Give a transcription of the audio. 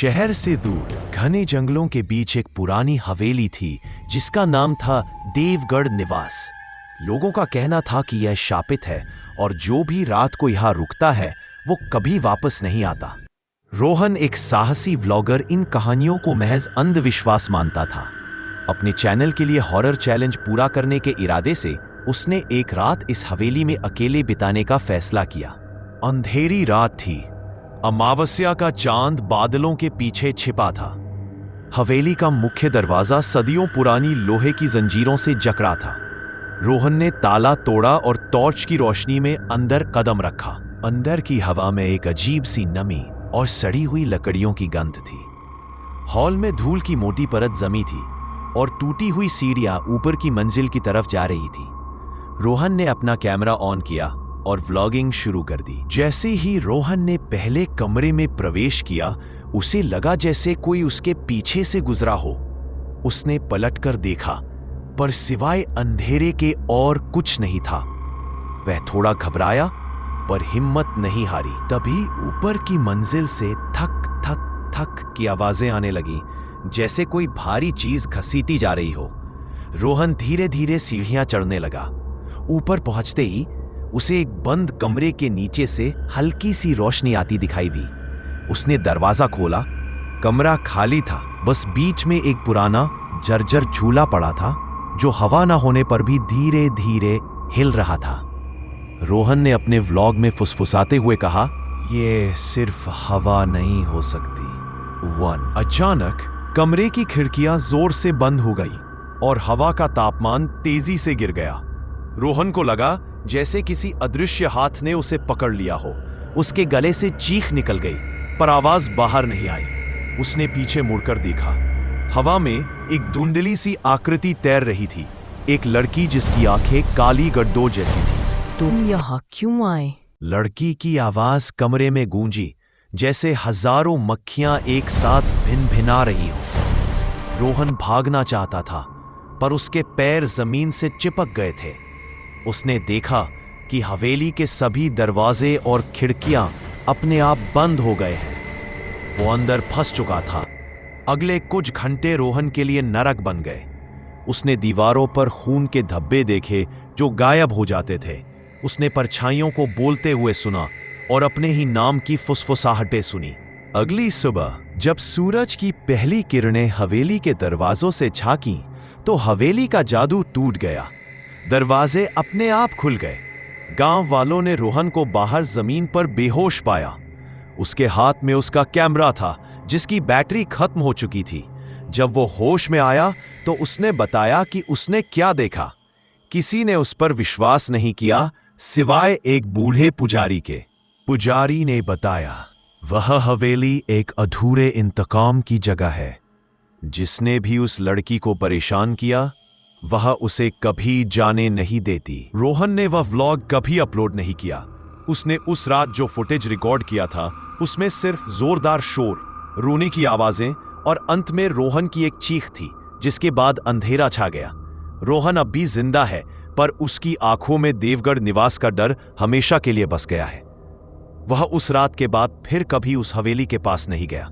शहर से दूर घने जंगलों के बीच एक पुरानी हवेली थी जिसका नाम था देवगढ़ निवास। लोगों का कहना था कि यह शापित है और जो भी रात को यहाँ रुकता है वो कभी वापस नहीं आता। रोहन एक साहसी व्लॉगर इन कहानियों को महज अंधविश्वास मानता था। अपने चैनल के लिए हॉरर चैलेंज पूरा करने के इरादे से उसने एक रात इस हवेली में अकेले बिताने का फैसला किया। अंधेरी रात थी। अमावस्या का चांद बादलों के पीछे छिपा था। हवेली का मुख्य दरवाजा सदियों पुरानी लोहे की जंजीरों से जकड़ा था। रोहन ने ताला तोड़ा और टॉर्च की रोशनी में अंदर कदम रखा। अंदर की हवा में एक अजीब सी नमी और सड़ी हुई लकड़ियों की गंध थी। हॉल में धूल की मोटी परत जमी थी और टूटी हुई सीढ़ियां ऊपर की मंजिल की तरफ जा रही थी। रोहन ने अपना कैमरा ऑन किया और व्लॉगिंग शुरू कर दी। जैसे ही रोहन ने पहले कमरे में प्रवेश किया, उसे लगा जैसे कोई उसके पीछे से गुजरा हो। उसने पलटकर देखा, पर सिवाय अंधेरे के और कुछ नहीं था। वह थोड़ा घबराया, पर हिम्मत नहीं हारी। तभी ऊपर की मंजिल से थक थक थक की आवाजें आने लगी, जैसे कोई भारी चीज घसीटी जा रही हो। रोहन धीरे धीरे सीढ़ियां चढ़ने लगा। ऊपर पहुंचते ही उसे एक बंद कमरे के नीचे से हल्की सी रोशनी आती दिखाई दी। उसने दरवाजा खोला। कमरा खाली था, बस बीच में एक पुराना जर्जर झूला पड़ा था जो हवा ना होने पर भी धीरे धीरे हिल रहा था। रोहन ने अपने व्लॉग में फुसफुसाते हुए कहा, यह सिर्फ हवा नहीं हो सकती। अचानक कमरे की खिड़कियां जोर से बंद हो गई और हवा का तापमान तेजी से गिर गया। रोहन को लगा जैसे किसी अदृश्य हाथ ने उसे पकड़ लिया हो। उसके गले से चीख निकल गई, पर आवाज बाहर नहीं आई। उसने पीछे मुड़कर देखा। हवा में एक धुंधली सी आकृति तैर रही थी, एक लड़की जिसकी आंखें काली गड्ढों जैसी थी। तुम यहाँ क्यों आए? लड़की की आवाज कमरे में गूंजी, जैसे हजारों मक्खियां एक साथ भिन-भिना रही हो। रोहन भागना चाहता था, पर उसके पैर जमीन से चिपक गए थे। उसने देखा कि हवेली के सभी दरवाजे और खिड़कियां अपने आप बंद हो गए हैं। वो अंदर फंस चुका था। अगले कुछ घंटे रोहन के लिए नरक बन गए। उसने दीवारों पर खून के धब्बे देखे जो गायब हो जाते थे। उसने परछाइयों को बोलते हुए सुना और अपने ही नाम की फुसफुसाहटें सुनी। अगली सुबह जब सूरज की पहली किरणें हवेली के दरवाजों से झांकी, तो हवेली का जादू टूट गया। दरवाजे अपने आप खुल गए। गांव वालों ने रोहन को बाहर जमीन पर बेहोश पाया। उसके हाथ में उसका कैमरा था जिसकी बैटरी खत्म हो चुकी थी। जब वो होश में आया तो उसने बताया कि उसने क्या देखा। किसी ने उस पर विश्वास नहीं किया सिवाय एक बूढ़े पुजारी के। पुजारी ने बताया, वह हवेली एक अधूरे इंतकाम की जगह है। जिसने भी उस लड़की को परेशान किया, वह उसे कभी जाने नहीं देती। रोहन ने वह व्लॉग कभी अपलोड नहीं किया। उसने उस रात जो फुटेज रिकॉर्ड किया था, उसमें सिर्फ जोरदार शोर, रोने की आवाजें और अंत में रोहन की एक चीख थी, जिसके बाद अंधेरा छा गया। रोहन अब भी जिंदा है, पर उसकी आंखों में देवगढ़ निवास का डर हमेशा के लिए बस गया है। वह उस रात के बाद फिर कभी उस हवेली के पास नहीं गया।